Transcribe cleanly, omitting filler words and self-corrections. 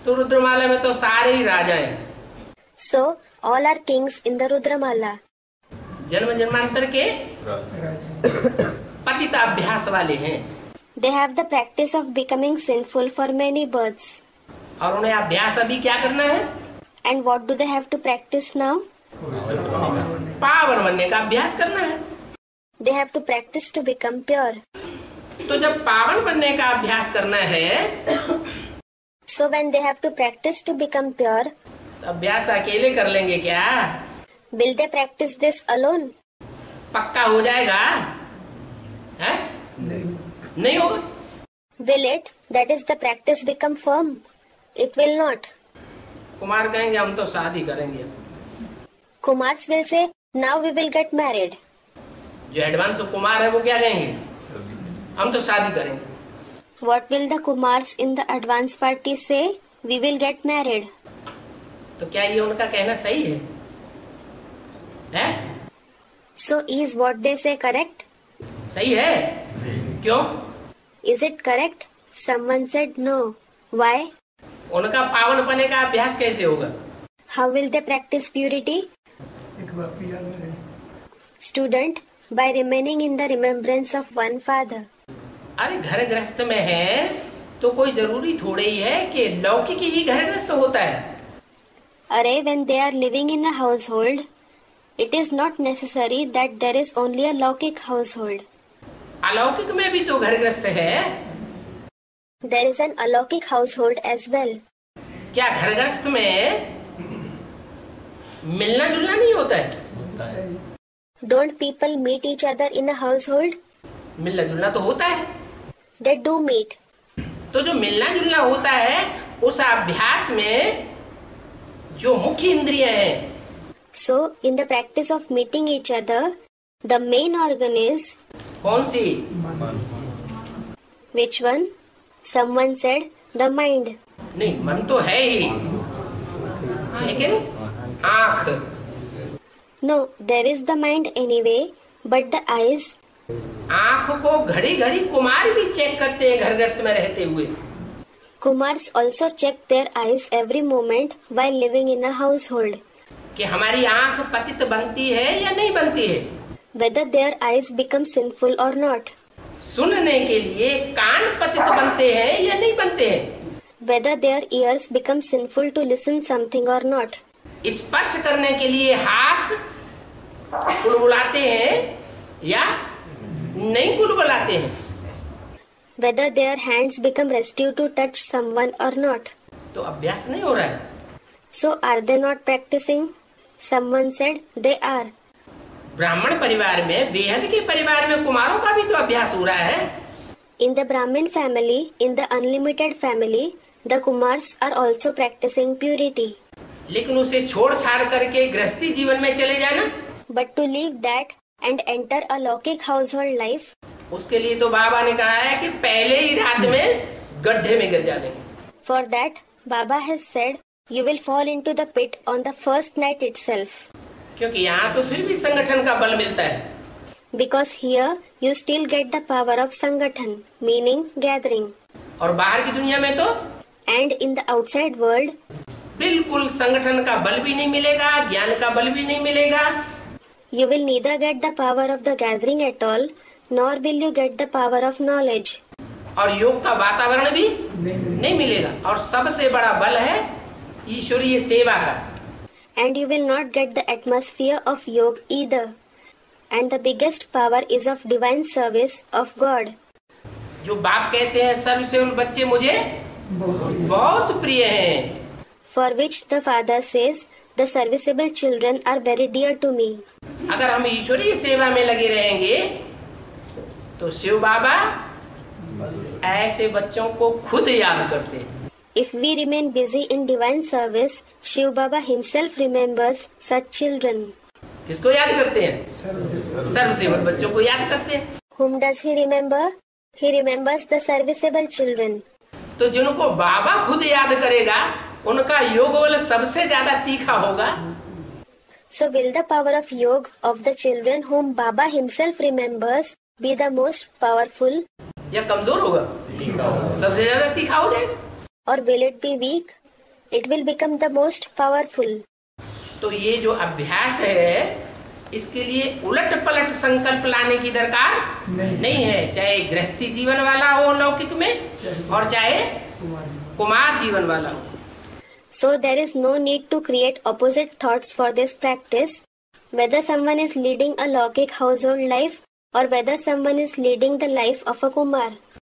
तो रुद्रमाला में तो सारे ही राजा हैं। So all are kings in the Rudramala. जन्म जन्मांतर के पतिताभ्यास वाले हैं। They have the practice of becoming sinful for many births. और उन्हें अभ्यास अभी क्या करना है? And what do they have to practice now? पावन बनने का अभ्यास करना है। They have to practice to become pure. तो जब पावन बनने का अभ्यास करना है, So when they have to practice to become pure, अभ्यास अकेले कर लेंगे क्या? will they practice this alone? पक्का हो जाएगा? है? नहीं होगा। Will it, that is the practice, become firm? It will not. Kumar कहेंगे हम तो शादी करेंगे। Kumars will say, now we will get married. जो एडवांस कुमार है वो क्या कहेंगे? हम तो शादी करेंगे। What will the Kumars in the advance party say? We will get married. तो क्या ये उनका कहना सही है? हैं? So is what they say correct? सही है? क्यों? Is it correct? Someone said no. Why? उनका पावन बनने का अभ्यास कैसे होगा? How will they practice purity? Student, by remaining in the remembrance of one father. अरे घर गृहस्थ में है तो कोई जरूरी थोड़े ही है कि लौकिक ही घर गृहस्थ होता है। Array, when they are living in a household, it is not necessary that there is only a Laukik household. अलौकिक में भी तो घर गृहस्थ है। There is an Alaukik household as well. क्या घर गृहस्थ में मिलना जुलना नहीं होता है? Don't people meet each other in a household? मिलना जुलना तो होता है। They do meet. तो जो मिलना जुलना होता है उस अभ्यास में जो मुख्य इंद्रिय है, So, in the practice of meeting each other, the main organ is कौन सी? which one? Someone said the mind. नहीं, मन तो है ही, लेकिन आंख। No, there is the mind anyway, but the eyes. आंख को घड़ी घड़ी कुमार भी चेक करते हैं घर गृहस्थ में रहते हुए। Kumars also check their eyes every moment while living in a household. कि हमारी आंख पतित बनती है या नहीं बनती है। Whether their eyes become sinful or not. सुनने के लिए कान पतित बनते हैं या नहीं बनते हैं। Whether their ears become sinful to listen something or not. स्पर्श करने के लिए हाथ कुलबुलाते हैं या नहीं कुलबुलाते हैं। Whether their hands become restive to touch someone or not. तो अभ्यास नहीं हो रहा है। So are they not practicing? Someone said they are. ब्राह्मण परिवार में, बेहद के परिवार में कुमारों का भी तो अभ्यास हो रहा है। In the Brahmin family, in the unlimited family, the Kumars are also practicing purity. लेकिन उसे छोड़ छाड़ करके गृहस्थी जीवन में चले जाना, But to leave that and enter a Laukik household life, उसके लिए तो बाबा ने कहा है कि पहले ही रात में गड्ढे में गिर जाने। for that, Baba has said, you will fall into the pit on the first night itself. क्योंकि यहाँ तो फिर भी संगठन का बल मिलता है। Because here, you still get the power of Sangathan, meaning gathering. और बाहर की दुनिया में तो And in the outside world, बिल्कुल संगठन का बल भी नहीं मिलेगा, ज्ञान का बल भी नहीं मिलेगा। you will neither get the power of the gathering at all, nor will you get the power of knowledge. और योग का वातावरण भी नहीं मिलेगा। और सबसे बड़ा बल है ईश्वरीय सेवा का। And you will not get the atmosphere of yoga either. And the biggest power is of divine service of God. जो बाप कहते हैं सर्वसेवक बच्चे मुझे बहुत प्रिय हैं। For which the father says, the serviceable children are very dear to me. अगर हम ईश्वरीय सेवा में लगे रहेंगे तो शिव बाबा ऐसे बच्चों को खुद याद करते हैं। If we remain busy in divine service, Shiv Baba himself remembers such children. किसको याद करते हैं? सर्वसेवक बच्चों को याद करते हैं। Whom does he remember? He remembers the serviceable children. तो जिनको बाबा खुद याद करेगा उनका योग बल सबसे ज्यादा तीखा होगा। So will the power of yoga of the children whom Baba himself remembers be the most powerful? या कमजोर होगा? सबसे ज्यादा तीखा हो जाएगा। Or will it be weak? it will become the most powerful. तो ये जो अभ्यास है, इसके लिए उलट पलट संकल्प लाने की दरकार नहीं है, चाहे गृहस्थी जीवन वाला हो लौकिक में और चाहे कुमार जीवन वाला हो. So there is no need to create opposite thoughts for this practice, whether someone is leading a Laukik household life or whether someone is leading the life of a Kumar.